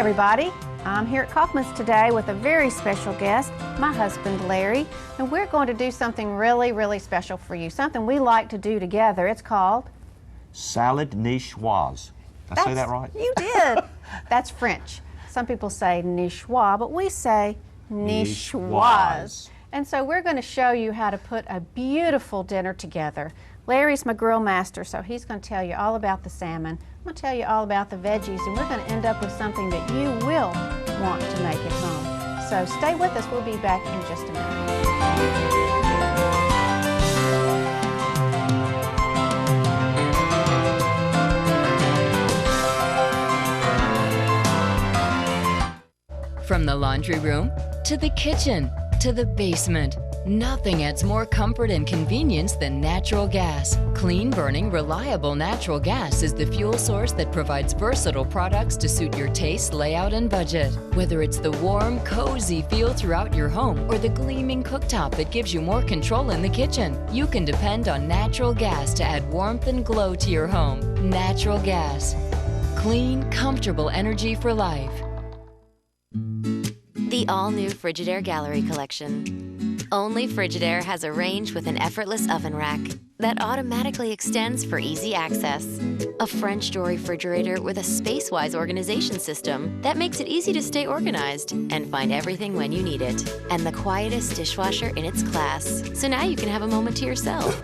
everybody. I'm here at Kaufman's today with a very special guest, my husband Larry, and we're going to do something really, really special for you, something we like to do together. It's called salad niçoise. Did I say that right? You did. That's French. Some people say niçoise, but we say niçoise. And so we're going to show you how to put a beautiful dinner together. Larry's my grill master, so he's going to tell you all about the salmon. I'm going to tell you all about the veggies, and we're going to end up with something that you will want to make at home. So stay with us. We'll be back in just a minute. From the laundry room to the kitchen to the basement, nothing adds more comfort and convenience than natural gas. Clean-burning, reliable natural gas is the fuel source that provides versatile products to suit your taste, layout, and budget. Whether it's the warm, cozy feel throughout your home or the gleaming cooktop that gives you more control in the kitchen, you can depend on natural gas to add warmth and glow to your home. Natural gas. Clean, comfortable energy for life. The all-new Frigidaire Gallery Collection. Only Frigidaire has a range with an effortless oven rack that automatically extends for easy access. A French door refrigerator with a space-wise organization system that makes it easy to stay organized and find everything when you need it. And the quietest dishwasher in its class. So now you can have a moment to yourself.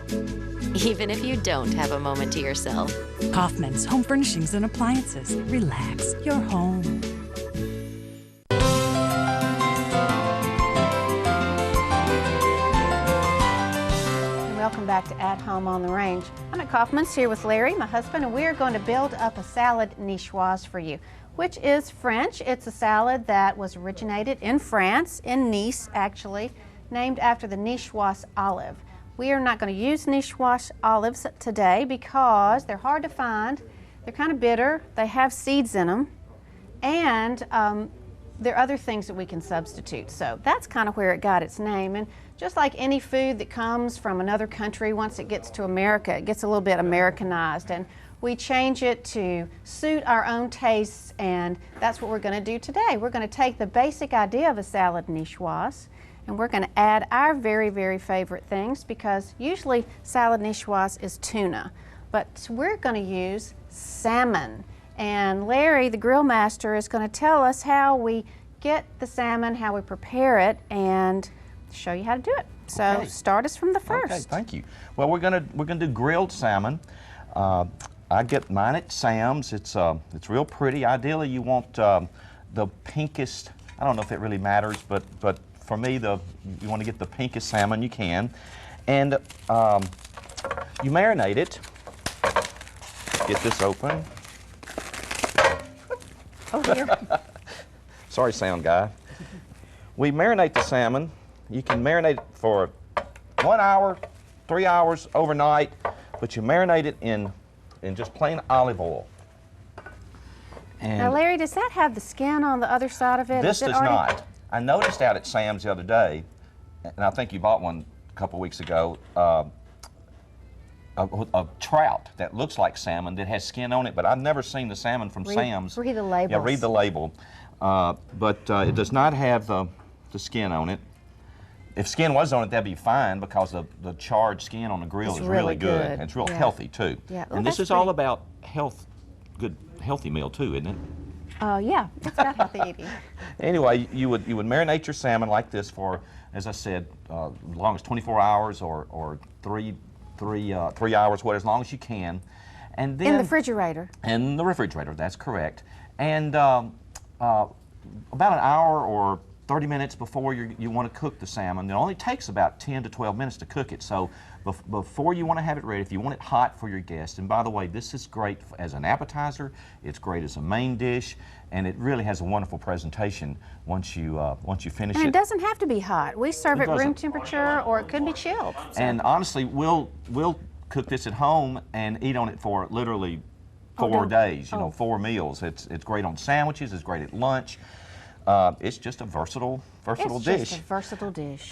Even if you don't have a moment to yourself. Kaufman's Home Furnishings and Appliances. Relax your home. Welcome back to At Home on the Range. I'm at Kaufman's here with Larry, my husband, and we're going to build up a salad niçoise for you, which is French. It's a salad that was originated in France, in Nice actually, named after the niçoise olive. We are not going to use niçoise olives today because they're hard to find, they're kind of bitter, they have seeds in them, and there are other things that we can substitute. So that's kind of where it got its name. And just like any food that comes from another country, once it gets to America, it gets a little bit Americanized, and we change it to suit our own tastes, and that's what we're going to do today. We're going to take the basic idea of a salad niçoise, and we're going to add our very, very favorite things, because usually salad niçoise is tuna, but we're going to use salmon. And Larry, the grill master, is going to tell us how we get the salmon, how we prepare it, and show you how to do it. So okay. Start us from the first. Okay, thank you. Well, we're gonna do grilled salmon. I get mine at Sam's. It's real pretty. Ideally, you want the pinkest. I don't know if it really matters, but for me, you want to get the pinkest salmon you can, and you marinate it. Get this open. Oh dear. Sorry, sound guy. We marinate the salmon. You can marinate it for 1 hour, 3 hours, overnight, but you marinate it in just plain olive oil. And now, Larry, does that have the skin on the other side of it? This does not. I noticed out at Sam's the other day, and I think you bought one a couple weeks ago, a trout that looks like salmon that has skin on it, but I've never seen the salmon from Sam's. Read the label. Yeah, read the label. But it does not have the skin on it. If skin was on it, that'd be fine, because the charred skin on the grill is really good. And it's real healthy too. Yeah. And this is all about good healthy meal too, isn't it? Yeah, it's about healthy eating. Anyway, you would marinate your salmon like this for, as I said, as long as 24 hours or 3 hours, as long as you can. And then in the refrigerator. In the refrigerator, that's correct. And about an hour or 30 minutes before you want to cook the salmon. It only takes about 10 to 12 minutes to cook it. So before you want to have it ready, if you want it hot for your guests, and by the way, this is great as an appetizer, it's great as a main dish, and it really has a wonderful presentation once you finish it. And it doesn't have to be hot. We serve it room temperature, or it could be chilled. So. And honestly, we'll cook this at home and eat on it for literally 4 days, 4 meals. It's great on sandwiches, it's great at lunch. It's just a versatile dish. It's just a versatile dish.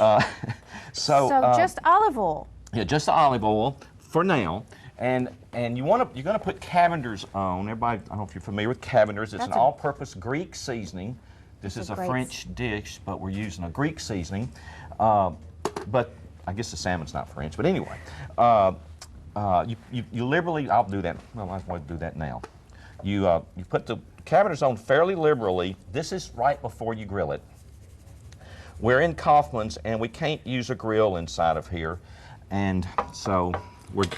So just olive oil. Yeah, just the olive oil for now. And you're going to put Cavender's on. Everybody, I don't know if you're familiar with Cavender's. It's an all-purpose Greek seasoning. This is a French dish, but we're using a Greek seasoning. But I guess the salmon's not French. But anyway, you liberally, I'll do that. Well, I might as well do that now. You put the Cavender's on fairly liberally. This is right before you grill it. We're in Kaufman's, and we can't use a grill inside of here. And so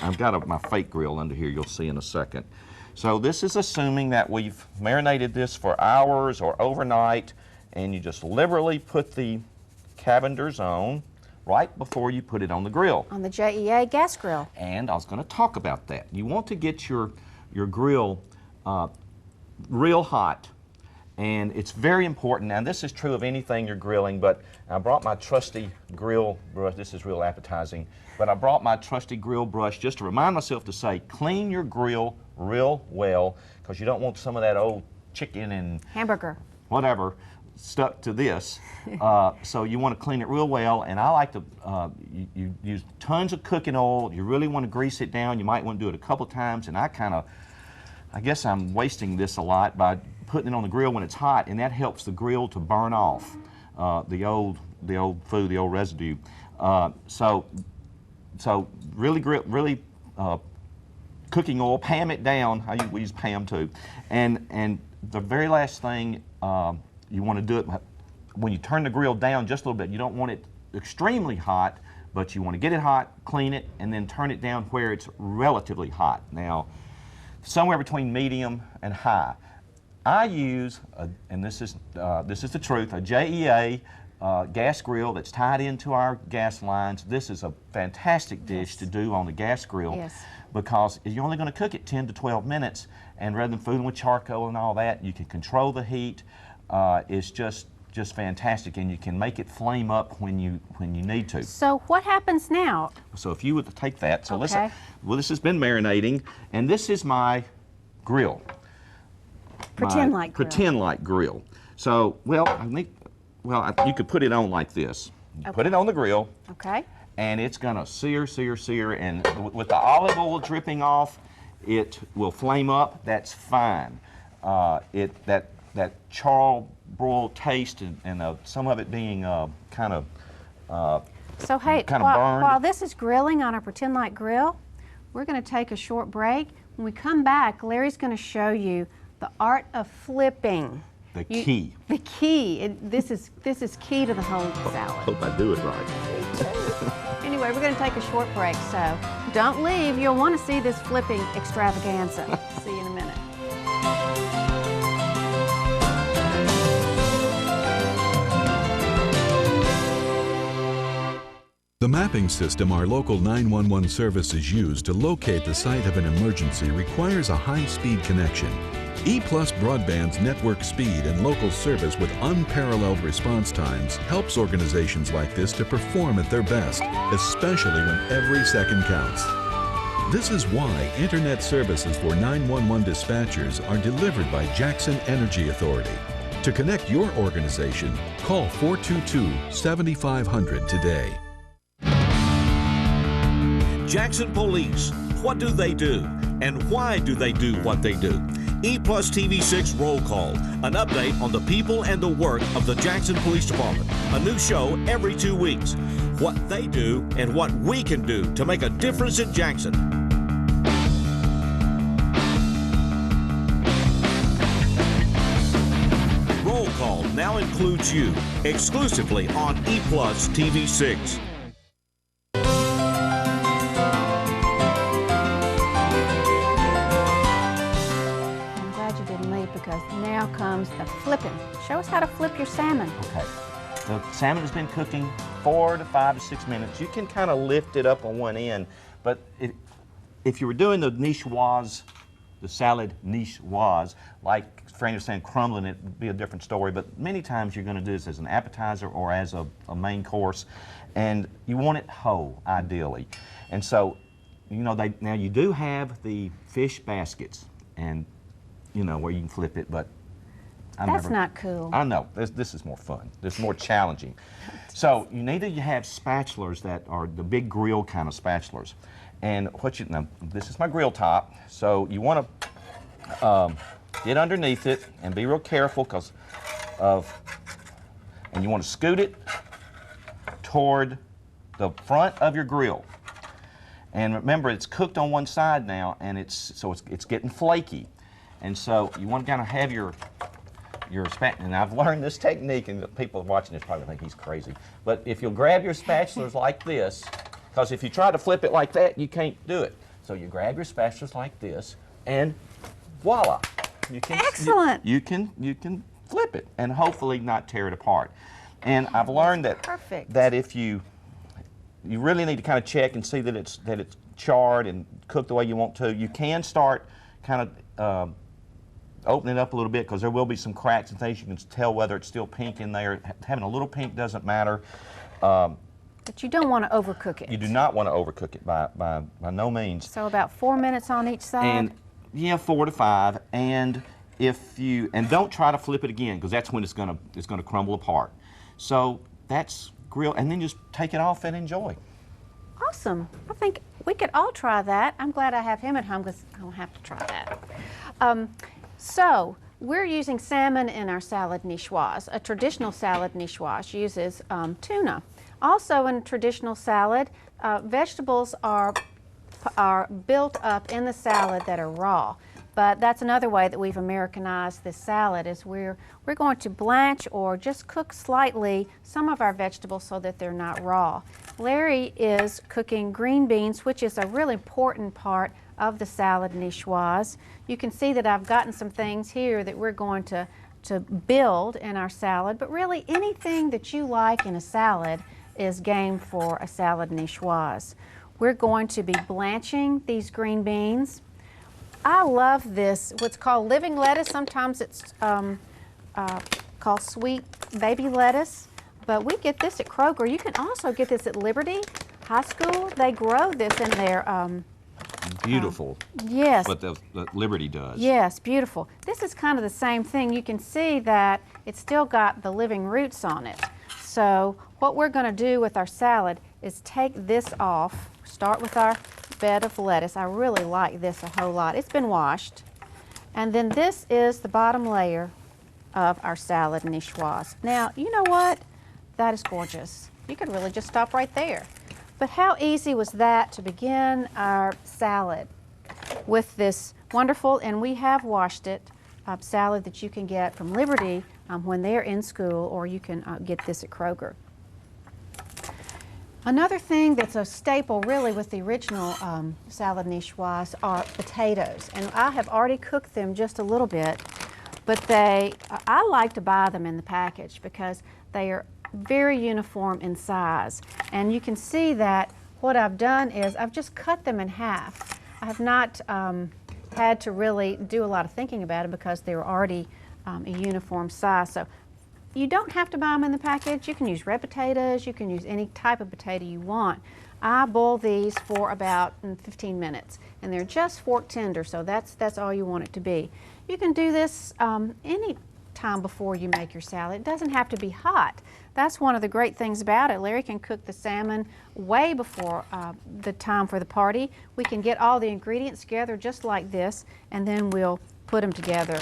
I've got my fake grill under here, you'll see in a second. So this is assuming that we've marinated this for hours or overnight, and you just liberally put the Cavender's on right before you put it on the grill. On the JEA gas grill. And I was going to talk about that. You want to get your grill real hot. And it's very important. Now, this is true of anything you're grilling, but I brought my trusty grill brush. This is real appetizing. But I brought my trusty grill brush just to remind myself to say, clean your grill real well, because you don't want some of that old chicken and hamburger, whatever, stuck to this. So you want to clean it real well. And I like to you use tons of cooking oil. You really want to grease it down. You might want to do it a couple times. And I guess I'm wasting this a lot by putting it on the grill when it's hot, and that helps the grill to burn off the old food, the old residue. So really cooking oil, Pam it down. We use Pam too. And the very last thing you want to do it when you turn the grill down just a little bit. You don't want it extremely hot, but you want to get it hot, clean it, and then turn it down where it's relatively hot. Now, somewhere between medium and high. I use, and this is the truth, a JEA gas grill that's tied into our gas lines. This is a fantastic dish to do on the gas grill because you're only going to cook it 10 to 12 minutes, and rather than fooling with charcoal and all that, you can control the heat. It's just fantastic, and you can make it flame up when you need to. So what happens now? So if you would take that, so listen, well, this has been marinating, and this is my grill. Pretend-like grill. So, you could put it on like this. You put it on the grill. Okay. And it's gonna sear, and with the olive oil dripping off, it will flame up. That's fine. That charbroiled taste and some of it being kind of so hey, while this is grilling on a pretend-like grill, we're going to take a short break. When we come back, Larry's going to show you the art of flipping. The key. The key. This is key to the whole salad. Hope I do it right. Anyway, we're going to take a short break, so don't leave. You'll want to see this flipping extravaganza. See you in a minute. The mapping system our local 911 services use to locate the site of an emergency requires a high-speed connection. E+ Broadband's network speed and local service with unparalleled response times helps organizations like this to perform at their best, especially when every second counts. This is why Internet services for 911 dispatchers are delivered by Jackson Energy Authority. To connect your organization, call 422-7500 today. Jackson Police, what do they do? And why do they do what they do? E+ TV6 Roll Call, an update on the people and the work of the Jackson Police Department. A new show every 2 weeks. What they do and what we can do to make a difference in Jackson. Roll Call now includes you, exclusively on E+ TV6. Because now comes the flipping. Show us how to flip your salmon. Okay. The salmon has been cooking 4 to 5 to 6 minutes. You can kind of lift it up on one end, but if you were doing the niçoise, the salad niçoise, like Frannie was saying, crumbling it would be a different story, but many times you're going to do this as an appetizer or as a main course, and you want it whole, ideally. And so, now you do have the fish baskets, and where you can flip it, but that's not cool. I know. This is more fun. This is more challenging. So you need to have spatulas that are the big grill kind of spatulas. And now, this is my grill top, so you want to get underneath it and be real careful and you want to scoot it toward the front of your grill. And remember, it's cooked on one side now, and it's getting flaky. And so you want to kind of have your spatula. And I've learned this technique, and people watching this probably think he's crazy. But if you'll grab your spatulas like this, because if you try to flip it like that, you can't do it. So you grab your spatulas like this, and voila! You can, excellent. You can flip it, and hopefully not tear it apart. And I've learned that if you really need to kind of check and see that it's charred and cooked the way you want to. You can start kind of opening it up a little bit, because there will be some cracks and things. You can tell whether it's still pink in there. Having a little pink doesn't matter. But you don't want to overcook it. You do not want to overcook it by no means. So about 4 minutes on each side? And yeah, 4 to 5. And don't try to flip it again, because that's when it's gonna crumble apart. So that's grill, and then just take it off and enjoy. Awesome. I think we could all try that. I'm glad I have him at home, because I don't have to try that. So we're using salmon in our salad niçoise. A traditional salad niçoise uses tuna. Also in traditional salad, vegetables are built up in the salad that are raw. But that's another way that we've Americanized this salad, is we're going to blanch or just cook slightly some of our vegetables so that they're not raw. Larry is cooking green beans, which is a really important part of the salad niçoise. You can see that I've gotten some things here that we're going to build in our salad, but really anything that you like in a salad is game for a salad niçoise. We're going to be blanching these green beans. I love this, what's called living lettuce. Sometimes it's called sweet baby lettuce, but we get this at Kroger. You can also get this at Liberty High School. They grow this in their beautiful. Yes. What the Liberty does. Yes, beautiful. This is kind of the same thing. You can see that it's still got the living roots on it. So what we're going to do with our salad is take this off. Start with our bed of lettuce. I really like this a whole lot. It's been washed. And then this is the bottom layer of our salad niçoise. Now, you know what? That is gorgeous. You could really just stop right there. But how easy was that to begin our salad with this wonderful, and we have washed it, salad that you can get from Liberty when they're in school, or you can get this at Kroger. Another thing that's a staple really with the original salad niçoise are potatoes. And I have already cooked them just a little bit, but I like to buy them in the package because they are very uniform in size. And you can see that what I've done is I've just cut them in half. I have not had to really do a lot of thinking about it because they're already a uniform size. So you don't have to buy them in the package. You can use red potatoes. You can use any type of potato you want. I boil these for about 15 minutes, and they're just fork tender, so that's all you want it to be. You can do this any time before you make your salad. It doesn't have to be hot. That's one of the great things about it. Larry can cook the salmon way before the time for the party. We can get all the ingredients together just like this, and then we'll put them together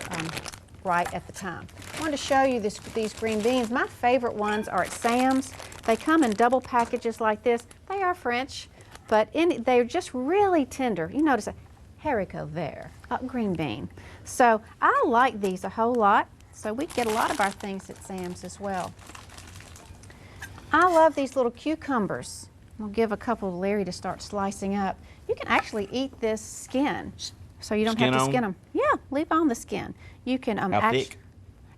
right at the time. I wanted to show you these green beans. My favorite ones are at Sam's. They come in double packages like this. They are French, but they're just really tender. You notice a haricot vert, green bean. So I like these a whole lot. So we get a lot of our things at Sam's as well. I love these little cucumbers. I'll give a couple to Larry to start slicing up. You can actually eat this skin, so you don't have to skin them. Yeah, leave on the skin. You can How thick?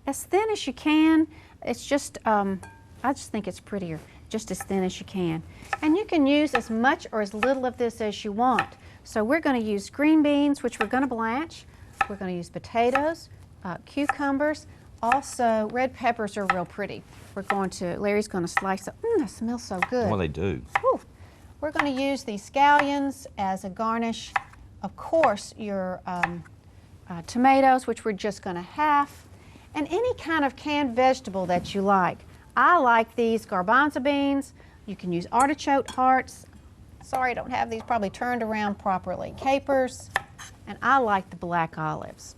As thin as you can. It's just, I just think it's prettier, just as thin as you can. And you can use as much or as little of this as you want. So we're going to use green beans, which we're going to blanch. We're going to use potatoes, cucumbers. Also, red peppers are real pretty. Larry's going to slice them. That smells so good. Well, they do. Whew. We're going to use these scallions as a garnish. Of course, your tomatoes, which we're just going to half, and any kind of canned vegetable that you like. I like these garbanzo beans. You can use artichoke hearts. Sorry, I don't have these probably turned around properly. Capers, and I like the black olives.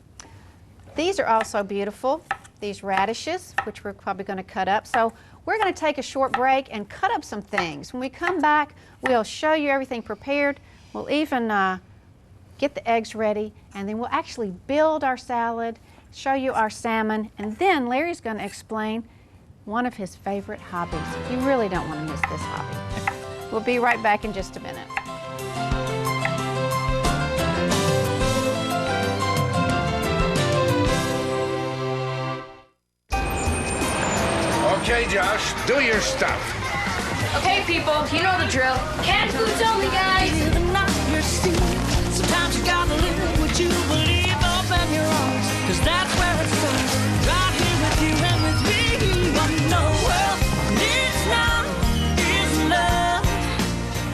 These are also beautiful. These radishes, which we're probably going to cut up. So we're going to take a short break and cut up some things. When we come back, we'll show you everything prepared. We'll even get the eggs ready, and then we'll actually build our salad, show you our salmon, and then Larry's going to explain one of his favorite hobbies. You really don't want to miss this hobby. We'll be right back in just a minute. Okay, Josh, do your stuff. Okay, people, you know the drill. Canned foods only, guys. Sometimes you gotta live what you believe up in your arms, 'cause that's where it starts. Right here with you and with me. What the world needs now is love.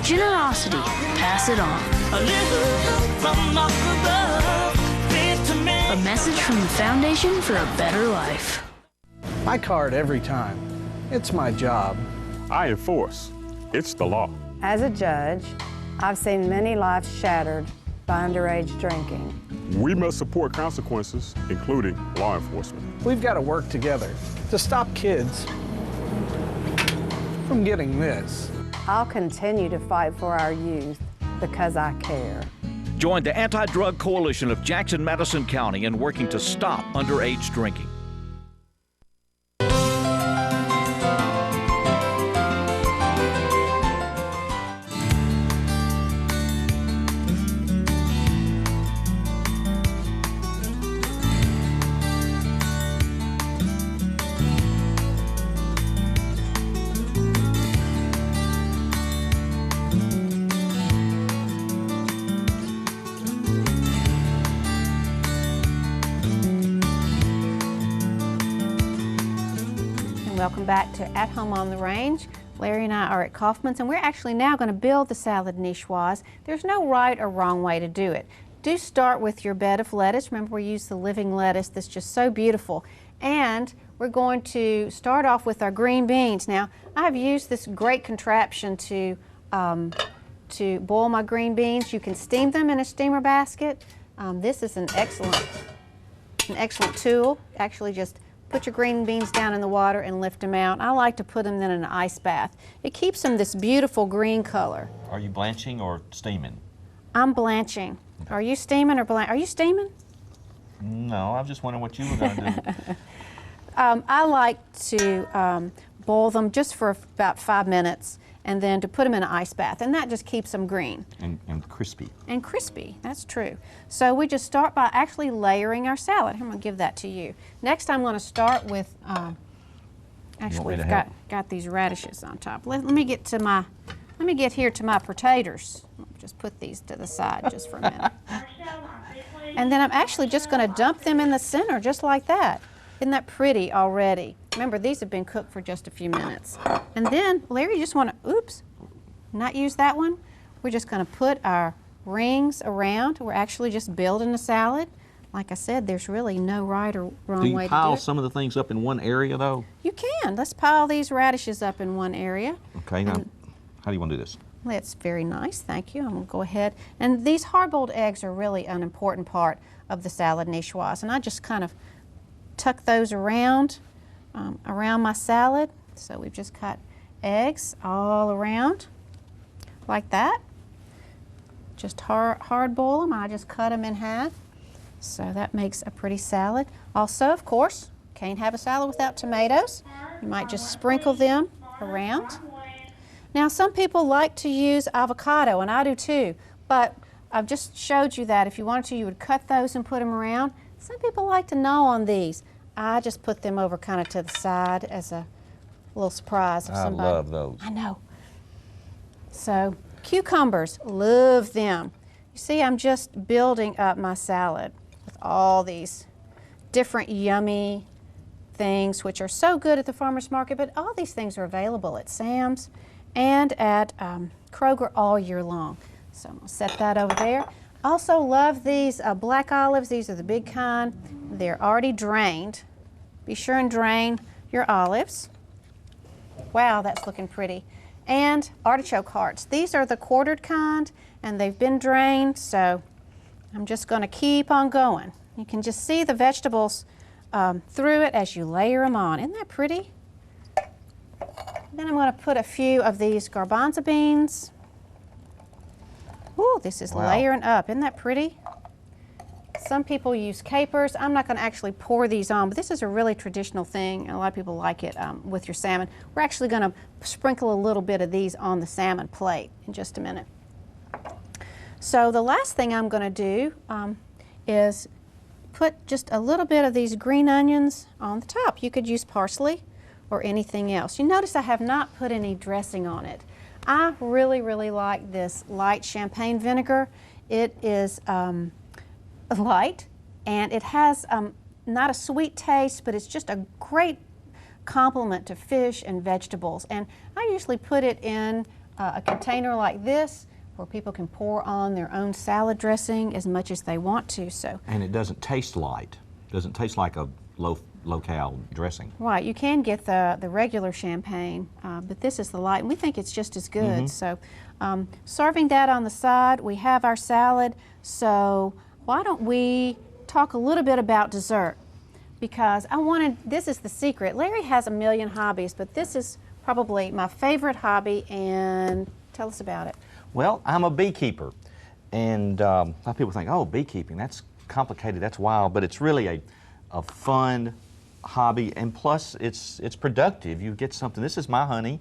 Generosity, pass it on. A little help from up above. Faith to me. A message from the Foundation for a Better Life. I card every time. It's my job. I enforce. It's the law. As a judge, I've seen many lives shattered by underage drinking. We must support consequences, including law enforcement. We've got to work together to stop kids from getting this. I'll continue to fight for our youth because I care. Join the Anti-Drug Coalition of Jackson-Madison County in working to stop underage drinking. Welcome back to At Home on the Range. Larry and I are at Kaufman's, and we're actually now going to build the salad niçoise. There's no right or wrong way to do it. Do start with your bed of lettuce. Remember, we use the living lettuce that's just so beautiful. And we're going to start off with our green beans. Now, I've used this great contraption to boil my green beans. You can steam them in a steamer basket. This is an excellent tool. Actually, just put your green beans down in the water and lift them out. I like to put them then in an ice bath. It keeps them this beautiful green color. Are you blanching or steaming? I'm blanching. Okay. Are you steaming or blanch? Are you steaming? No, I was just wondering what you were going to do. I like to boil them just for about 5 minutes, and then to put them in an ice bath, and that just keeps them green. And crispy. And crispy, that's true. So we just start by actually layering our salad. I'm going to give that to you. Next I'm going to start with, actually we've got these radishes on top. Let me get here to my potatoes. Just put these to the side just for a minute. And then I'm actually just going to dump them in the center just like that. Isn't that pretty already? Remember, these have been cooked for just a few minutes. And then, Larry, you just want to, oops, not use that one. We're just going to put our rings around. We're actually just building a salad. Like I said, there's really no right or wrong way to do it. Do you pile some of the things up in one area, though? You can. Let's pile these radishes up in one area. Okay, now, how do you want to do this? That's very nice, thank you. I'm going to go ahead. And these hard-boiled eggs are really an important part of the salad niçoise. And I just kind of tuck those around my salad. So we've just cut eggs all around like that. Just hard boil them. I just cut them in half. So that makes a pretty salad. Also, of course, can't have a salad without tomatoes. You might just sprinkle them around. Now, some people like to use avocado, and I do too, but I've just showed you that if you wanted to, you would cut those and put them around. Some people like to gnaw on these. I just put them over kind of to the side as a little surprise of somebody. I love those. I know. So, cucumbers, love them. You see, I'm just building up my salad with all these different yummy things, which are so good at the farmer's market, but all these things are available at Sam's and at Kroger all year long. So I'm going to set that over there. Also love these black olives. These are the big kind. They're already drained. Be sure and drain your olives. Wow, that's looking pretty. and artichoke hearts. These are the quartered kind, and they've been drained, so I'm just going to keep on going. You can just see the vegetables through it as you layer them on. Isn't that pretty? Then I'm going to put a few of these garbanzo beans. Ooh, this is layering up. Isn't that pretty? Some people use capers. I'm not going to actually pour these on, but this is a really traditional thing, and a lot of people like it with your salmon. We're actually going to sprinkle a little bit of these on the salmon plate in just a minute. So the last thing I'm going to do is put just a little bit of these green onions on the top. You could use parsley or anything else. You notice I have not put any dressing on it. I really, really like this light champagne vinegar. It is light, and it has not a sweet taste, but it's just a great complement to fish and vegetables. And I usually put it in a container like this where people can pour on their own salad dressing as much as they want to. And it doesn't taste light. It doesn't taste like a low-cal dressing. Right, you can get the regular champagne, but this is the light, and we think it's just as good. So serving that on the side, we have our salad. So why don't we talk a little bit about dessert? Because this is the secret. Larry has a million hobbies, but this is probably my favorite hobby, and tell us about it. Well, I'm a beekeeper, and a lot of people think, oh, beekeeping, that's complicated, that's wild, but it's really a fun hobby, and plus it's productive. You get something. This is my honey.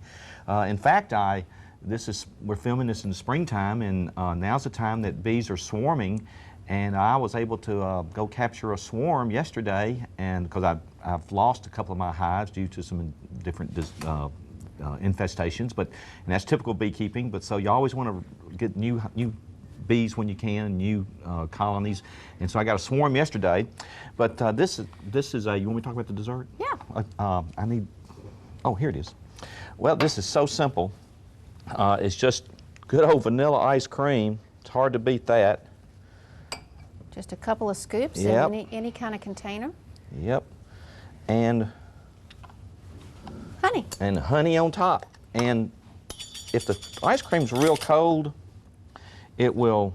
In fact, we're filming this in the springtime, and now's the time that bees are swarming, and I was able to go capture a swarm yesterday, and because I've lost a couple of my hives due to some different infestations, and that's typical beekeeping. But so you always want to get new bees when you can, new colonies, and so I got a swarm yesterday. But this is a. You want me to talk about the dessert? Yeah. Oh, here it is. Well, this is so simple. It's just good old vanilla ice cream. It's hard to beat that. Just a couple of scoops in any kind of container. Yep. And honey. And honey on top. And if the ice cream's real cold, it will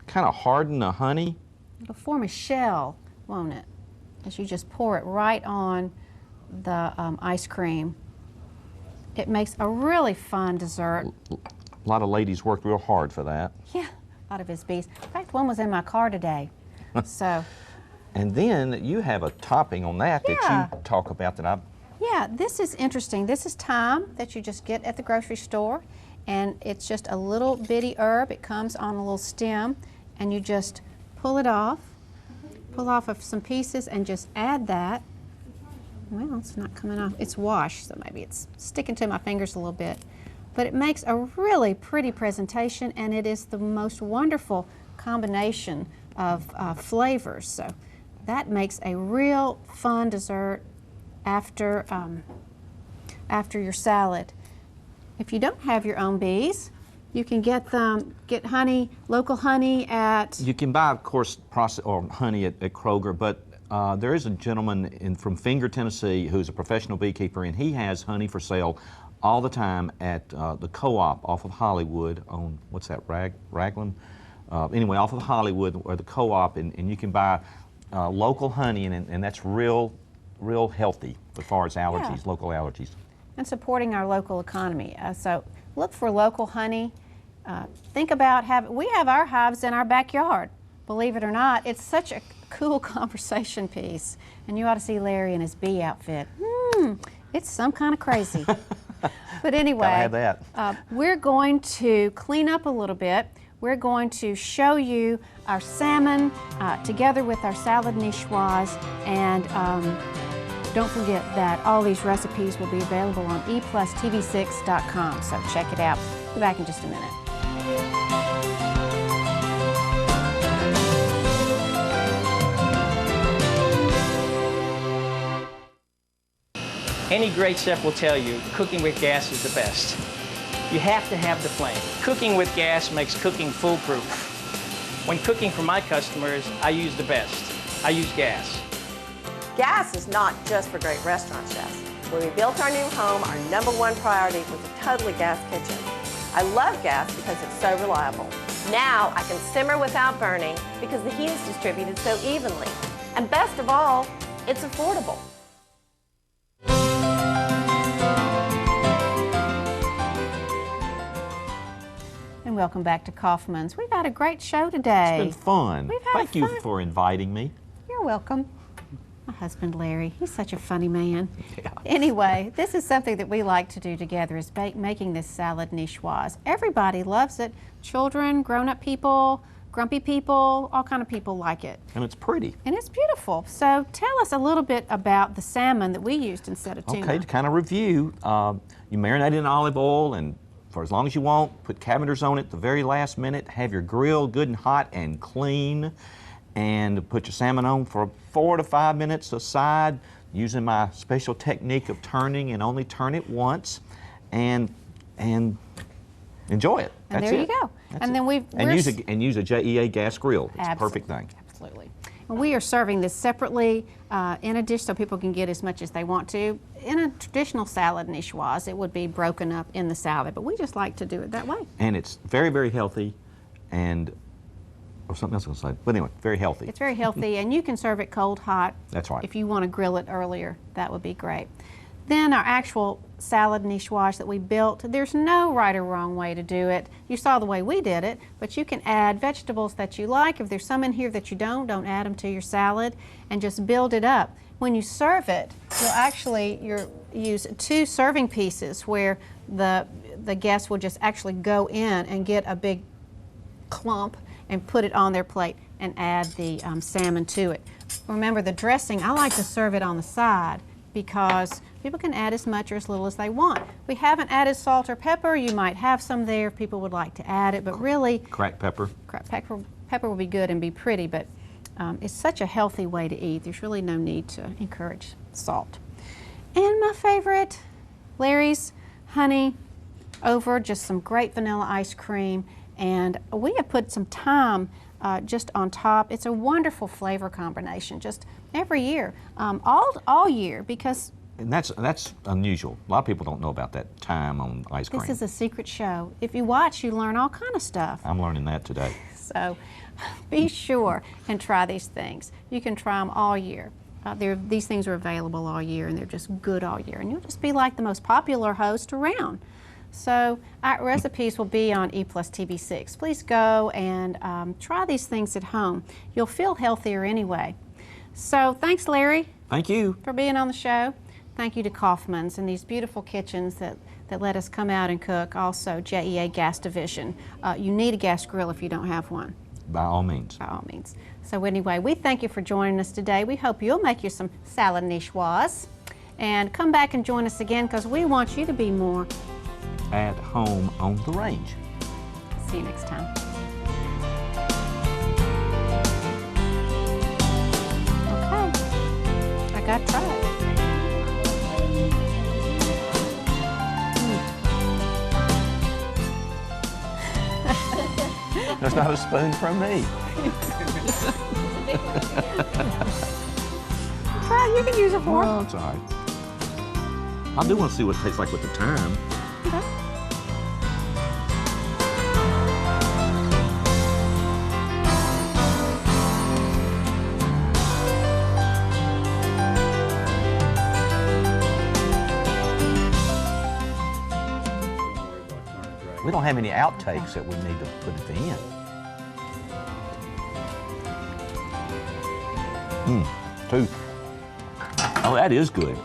kind of harden the honey. It'll form a shell, won't it? As you just pour it right on the ice cream. It makes a really fun dessert. A lot of ladies worked real hard for that. Yeah, a lot of his bees. In fact, one was in my car today. So. And then you have a topping on that that you talk about that Yeah, this is interesting. This is thyme that you just get at the grocery store, and it's just a little bitty herb. It comes on a little stem, and you just pull off of some pieces and just add that. Well, it's not coming off. It's washed, so maybe it's sticking to my fingers a little bit. But it makes a really pretty presentation, and it is the most wonderful combination of flavors. So that makes a real fun dessert after your salad. If you don't have your own bees, you can get honey, local honey at... You can buy, of course, honey at Kroger, but there is a gentleman from Finger, Tennessee, who's a professional beekeeper, and he has honey for sale all the time at the Co-op off of Hollywood on, what's that, Raglan? Anyway, off of Hollywood, or the Co-op, and you can buy local honey, and that's real healthy as far as allergies, local allergies. And supporting our local economy. So look for local honey. Think about we have our hives in our backyard. Believe it or not, it's such a cool conversation piece. And you ought to see Larry in his bee outfit. It's some kind of crazy. But anyway, gotta have that. We're going to clean up a little bit. We're going to show you our salmon together with our salad niçoise, and don't forget that all these recipes will be available on eplustv6.com, so check it out. Be back in just a minute. Any great chef will tell you cooking with gas is the best. You have to have the flame. Cooking with gas makes cooking foolproof. When cooking for my customers, I use the best. I use gas. Gas is not just for great restaurant chefs. When we built our new home, our #1 priority was a totally gas kitchen. I love gas because it's so reliable. Now I can simmer without burning because the heat is distributed so evenly. And best of all, it's affordable. And welcome back to Kaufman's. We've had a great show today. It's been fun. Thank you for inviting me. You're welcome. My husband, Larry, he's such a funny man. Yeah. Anyway, this is something that we like to do together, is making this salad niçoise. Everybody loves it. Children, grown-up people, grumpy people, all kind of people like it. And it's pretty. And it's beautiful. So tell us a little bit about the salmon that we used instead of tuna. Okay, to kind of review, you marinate it in olive oil and for as long as you want, put cabinets on it at the very last minute, have your grill good and hot and clean, and put your salmon on for 4 to 5 minutes aside using my special technique of turning and only turn it once, and enjoy it. And That's there it. you go. That's and it. then use a JEA gas grill. It's a Absolutely. perfect thing. Absolutely. And we are serving this separately in a dish so people can get as much as they want to. In a traditional salad niçoise, it would be broken up in the salad, but we just like to do it that way. And it's very, very healthy, and or something else I was going to say. But anyway, very healthy. It's very healthy, and you can serve it cold, hot. That's right. If you want to grill it earlier, that would be great. Then our actual salad niçoise that we built, there's no right or wrong way to do it. You saw the way we did it, but you can add vegetables that you like. If there's some in here that you don't add them to your salad, and just build it up. When you serve it, you'll actually use 2 serving pieces where the guest will just actually go in and get a big clump and put it on their plate and add the salmon to it. Remember, the dressing, I like to serve it on the side because people can add as much or as little as they want. We haven't added salt or pepper. You might have some there if people would like to add it, but really... Cracked pepper. Cracked pepper will be good and be pretty, but it's such a healthy way to eat. There's really no need to encourage salt. And my favorite, Larry's honey over just some great vanilla ice cream, and we have put some thyme just on top. It's a wonderful flavor combination, just every year, all year, because... And that's unusual. A lot of people don't know about that thyme on ice cream. This is a secret show. If you watch, you learn all kind of stuff. I'm learning that today. So be sure and try these things. You can try them all year. These things are available all year, and they're just good all year. And you'll just be like the most popular host around. So our recipes will be on E+TV6. Please go and try these things at home. You'll feel healthier anyway. So thanks, Larry. Thank you. For being on the show. Thank you to Kaufman's and these beautiful kitchens that let us come out and cook. Also, JEA Gas Division. You need a gas grill if you don't have one. By all means. By all means. So anyway, we thank you for joining us today. We hope you'll make you some salad niçoise. And come back and join us again, because we want you to be more at home on the range. See you next time. Okay, I got to try it. There's not a spoon from me. Try it, you can use a fork. No, it's all right. I do want to see what it tastes like with the thyme. Okay. We don't have any outtakes that we need to put at the end. Two. Oh, that is good.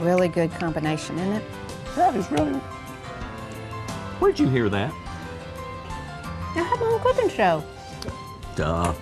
Really good combination, isn't it? That is really... Where'd you hear that? I have my own cooking show. Duh.